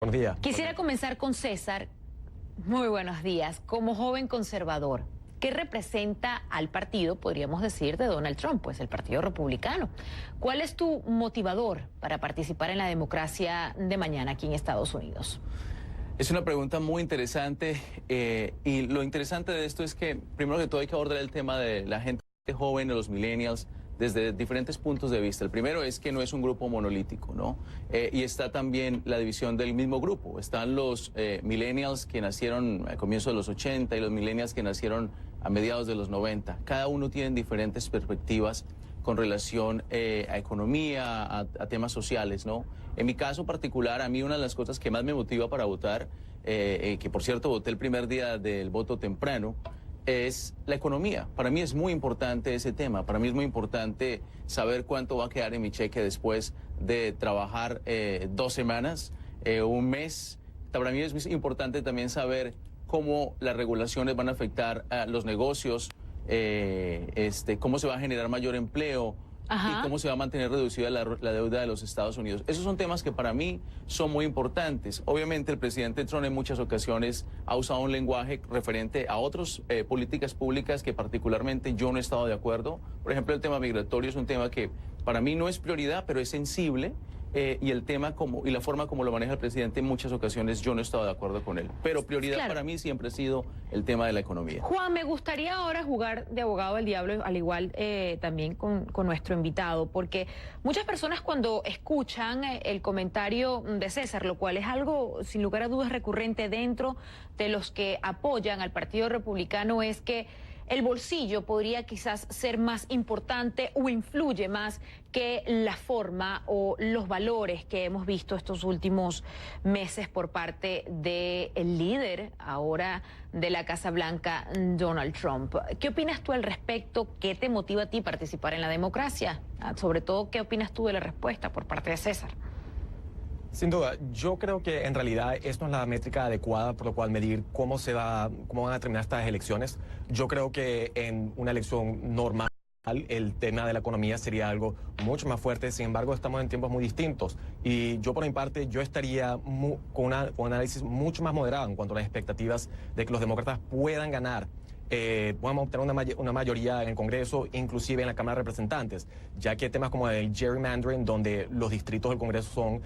Buenos días. Quisiera comenzar con César. Muy buenos días. Como joven conservador, ¿qué representa al partido, podríamos decir, de Donald Trump? Pues el Partido Republicano. ¿Cuál es tu motivador para participar en la democracia de mañana aquí en Estados Unidos? Es una pregunta muy interesante y lo interesante de esto es que, primero que todo, hay que abordar el tema de la gente joven, de los millennials, desde diferentes puntos de vista. El primero es que no es un grupo monolítico, ¿no? Y está también la división del mismo grupo. Están los millennials que nacieron a comienzos de los 80 y los millennials que nacieron a mediados de los 90. Cada uno tiene diferentes perspectivas con relación a economía, a temas sociales, ¿no? En mi caso particular, a mí una de las cosas que más me motiva para votar, que por cierto voté el primer día del voto temprano, es la economía. Para mí es muy importante ese tema. Para mí es muy importante saber cuánto va a quedar en mi cheque después de trabajar 2 semanas, un mes. Para mí es importante también saber cómo las regulaciones van a afectar a los negocios, cómo se va a generar mayor empleo. Ajá. Y cómo se va a mantener reducida la deuda de los Estados Unidos. Esos son temas que para mí son muy importantes. Obviamente el presidente Trump en muchas ocasiones ha usado un lenguaje referente a otras políticas públicas que particularmente yo no he estado de acuerdo. Por ejemplo, el tema migratorio es un tema que para mí no es prioridad, pero es sensible. Y el tema y la forma como lo maneja el presidente en muchas ocasiones yo no he estado de acuerdo con él. Pero prioridad Claro. para mí siempre ha sido el tema de la economía. Juan, me gustaría ahora jugar de abogado del diablo, al igual también con nuestro invitado, porque muchas personas cuando escuchan el comentario de César, lo cual es algo sin lugar a dudas recurrente dentro de los que apoyan al Partido Republicano, es que el bolsillo podría quizás ser más importante o influye más que la forma o los valores que hemos visto estos últimos meses por parte del líder ahora de la Casa Blanca, Donald Trump. ¿Qué opinas tú al respecto? ¿Qué te motiva a ti participar en la democracia? Sobre todo, ¿qué opinas tú de la respuesta por parte de César? Sin duda, yo creo que en realidad esto no es la métrica adecuada por lo cual medir cómo van a terminar estas elecciones. Yo creo que en una elección normal el tema de la economía sería algo mucho más fuerte. Sin embargo, estamos en tiempos muy distintos y yo por mi parte yo estaría con un análisis mucho más moderado en cuanto a las expectativas de que los demócratas puedan ganar. Vamos a obtener una mayoría en el Congreso, inclusive en la Cámara de Representantes, ya que temas como el gerrymandering, donde los distritos del Congreso son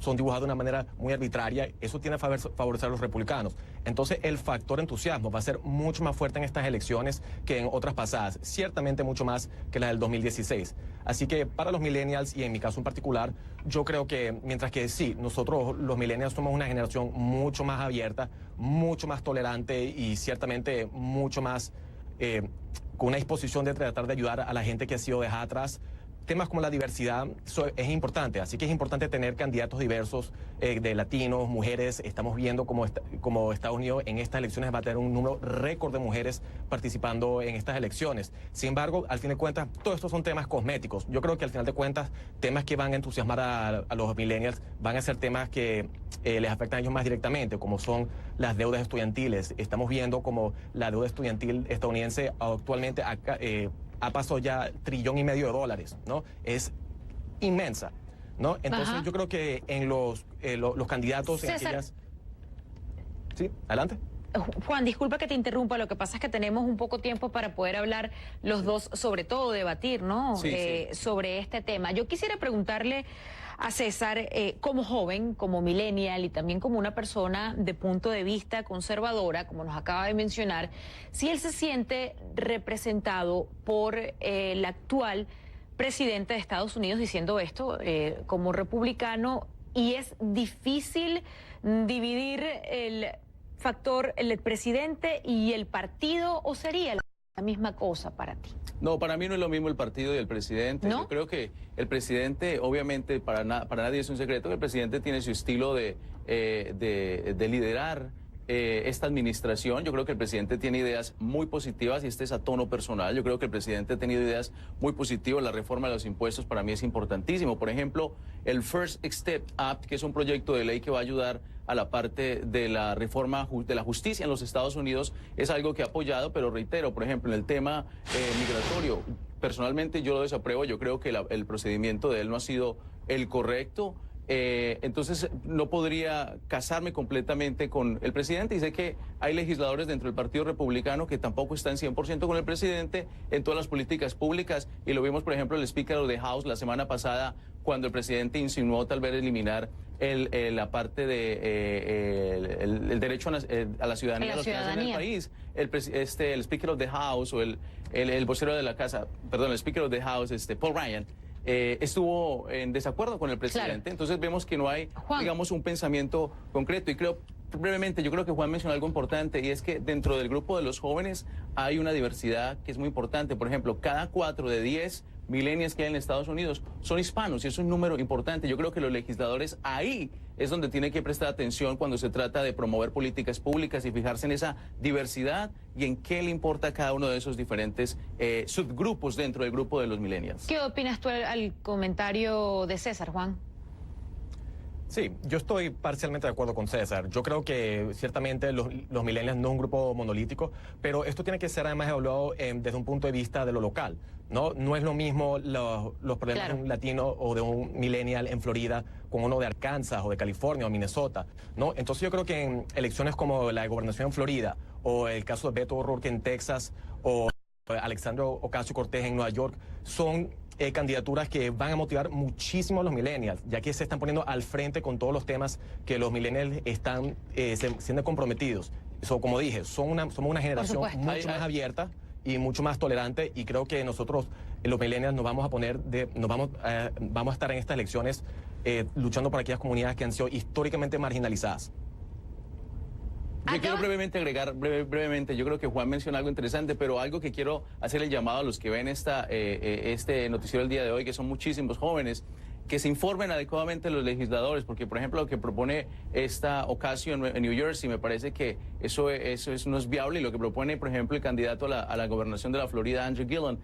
son dibujados de una manera muy arbitraria, eso tiene a favorecer a los republicanos. Entonces el factor entusiasmo va a ser mucho más fuerte en estas elecciones que en otras pasadas, ciertamente mucho más que la del 2016. Así que para los millennials, y en mi caso en particular, yo creo que mientras que sí, nosotros los millennials somos una generación mucho más abierta, mucho más tolerante y ciertamente mucho más con una disposición de tratar de ayudar a la gente que ha sido dejada atrás. Temas como la diversidad es importante, así que es importante tener candidatos diversos de latinos, mujeres. Estamos viendo como Estados Unidos en estas elecciones va a tener un número récord de mujeres participando en estas elecciones. Sin embargo, al fin de cuentas, todos estos son temas cosméticos. Yo creo que al final de cuentas, temas que van a entusiasmar a los millennials van a ser temas que les afectan a ellos más directamente, como son las deudas estudiantiles. Estamos viendo como la deuda estudiantil estadounidense actualmente ha pasado ya $1,5 trillones, ¿no? Es inmensa, ¿no? Entonces Ajá. yo creo que en los candidatos, en César. aquellas... Sí, adelante. Juan, disculpa que te interrumpa, lo que pasa es que tenemos un poco tiempo para poder hablar los dos, sobre todo debatir, ¿no? Sí. Sobre este tema. Yo quisiera preguntarle a César, como joven, como millennial y también como una persona de punto de vista conservadora, como nos acaba de mencionar, si él se siente representado por el actual presidente de Estados Unidos diciendo esto como republicano, y es difícil dividir el factor el presidente y el partido, ¿o sería la misma cosa para ti? No, para mí no es lo mismo el partido y el presidente. ¿No? Yo creo que el presidente, obviamente, para nadie es un secreto que el presidente tiene su estilo de liderar esta administración. Yo creo que el presidente tiene ideas muy positivas y este es a tono personal. Yo creo que el presidente ha tenido ideas muy positivas. La reforma de los impuestos para mí es importantísimo. Por ejemplo, el First Step Act, que es un proyecto de ley que va a ayudar a la parte de la reforma de la justicia en los Estados Unidos, es algo que ha apoyado, pero reitero, por ejemplo, en el tema migratorio, personalmente yo lo desapruebo. Yo creo que el procedimiento de él no ha sido el correcto. Entonces no podría casarme completamente con el presidente, y sé que hay legisladores dentro del Partido Republicano que tampoco están 100% con el presidente en todas las políticas públicas, y lo vimos, por ejemplo, el Speaker of the House la semana pasada, cuando el presidente insinuó tal vez eliminar la parte de el derecho a la ciudadanía de los que nacen en el país. El Speaker of the House, o el vocero de la casa, perdón, el Speaker of the House, Paul Ryan, estuvo en desacuerdo con el presidente. Claro. Entonces vemos que no hay, digamos, un pensamiento concreto. Y creo, brevemente, yo creo que Juan mencionó algo importante, y es que dentro del grupo de los jóvenes hay una diversidad que es muy importante. Por ejemplo, cada 4 de 10 millennials que hay en Estados Unidos son hispanos, y es un número importante. Yo creo que los legisladores ahí es donde tienen que prestar atención cuando se trata de promover políticas públicas y fijarse en esa diversidad y en qué le importa a cada uno de esos diferentes subgrupos dentro del grupo de los millennials. ¿Qué opinas tú al comentario de César, Juan? Sí, yo estoy parcialmente de acuerdo con César. Yo creo que ciertamente los millennials no es un grupo monolítico, pero esto tiene que ser además evaluado desde un punto de vista de lo local, ¿no? No es lo mismo los problemas de un latino o de un millennial en Florida con uno de Arkansas o de California o Minnesota, ¿no? Entonces yo creo que en elecciones como la de gobernación en Florida, o el caso de Beto O'Rourke en Texas, o Alexandria Ocasio-Cortez en Nueva York, son candidaturas que van a motivar muchísimo a los millennials, ya que se están poniendo al frente con todos los temas que los millennials están siendo comprometidos. Como dije, somos una generación mucho más abierta y mucho más tolerante, y creo que nosotros, los millennials, nos vamos a estar en estas elecciones luchando por aquellas comunidades que han sido históricamente marginalizadas. Yo quiero brevemente agregar, brevemente, yo creo que Juan menciona algo interesante, pero algo que quiero hacer el llamado a los que ven este noticiero el día de hoy, que son muchísimos jóvenes, que se informen adecuadamente los legisladores, porque, por ejemplo, lo que propone esta ocasión en New Jersey, me parece que eso no es viable, y lo que propone, por ejemplo, el candidato a la gobernación de la Florida, Andrew Gillum,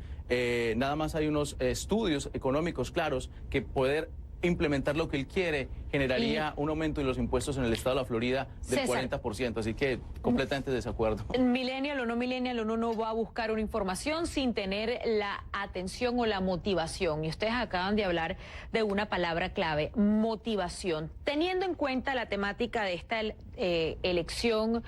nada más hay unos estudios económicos claros que poder implementar lo que él quiere generaría un aumento de los impuestos en el estado de la Florida del 40%, así que completamente desacuerdo. Millennial o no millennial, uno no va a buscar una información sin tener la atención o la motivación, y ustedes acaban de hablar de una palabra clave: motivación. Teniendo en cuenta la temática de esta elección,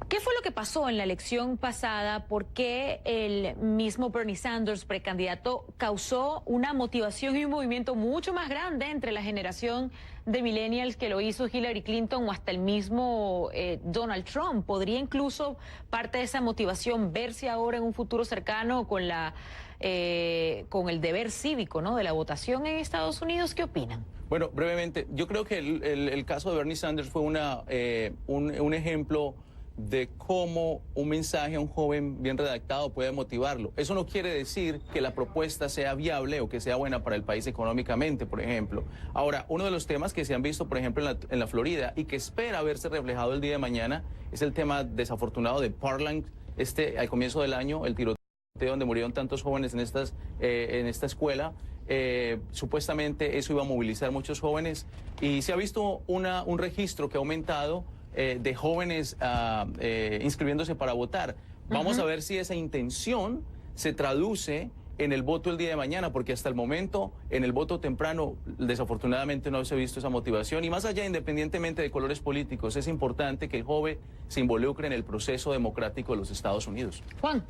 ¿qué fue lo que pasó en la elección pasada? ¿Por qué el mismo Bernie Sanders, precandidato, causó una motivación y un movimiento mucho más grande entre la generación de millennials que lo hizo Hillary Clinton o hasta el mismo Donald Trump? ¿Podría incluso parte de esa motivación verse ahora en un futuro cercano con con el deber cívico, ¿no?, de la votación en Estados Unidos? ¿Qué opinan? Bueno, brevemente, yo creo que el caso de Bernie Sanders fue un ejemplo de cómo un mensaje a un joven bien redactado puede motivarlo. Eso no quiere decir que la propuesta sea viable o que sea buena para el país económicamente, por ejemplo. Ahora, uno de los temas que se han visto, por ejemplo, en la Florida, y que espera verse reflejado el día de mañana, es el tema desafortunado de Parkland, al comienzo del año, el tiroteo donde murieron tantos jóvenes en esta escuela. Supuestamente eso iba a movilizar muchos jóvenes, y se ha visto un registro que ha aumentado de jóvenes inscribiéndose para votar. Vamos a ver si esa intención se traduce en el voto el día de mañana, porque hasta el momento, en el voto temprano, desafortunadamente no se ha visto esa motivación. Y más allá, independientemente de colores políticos, es importante que el joven se involucre en el proceso democrático de los Estados Unidos. Juan.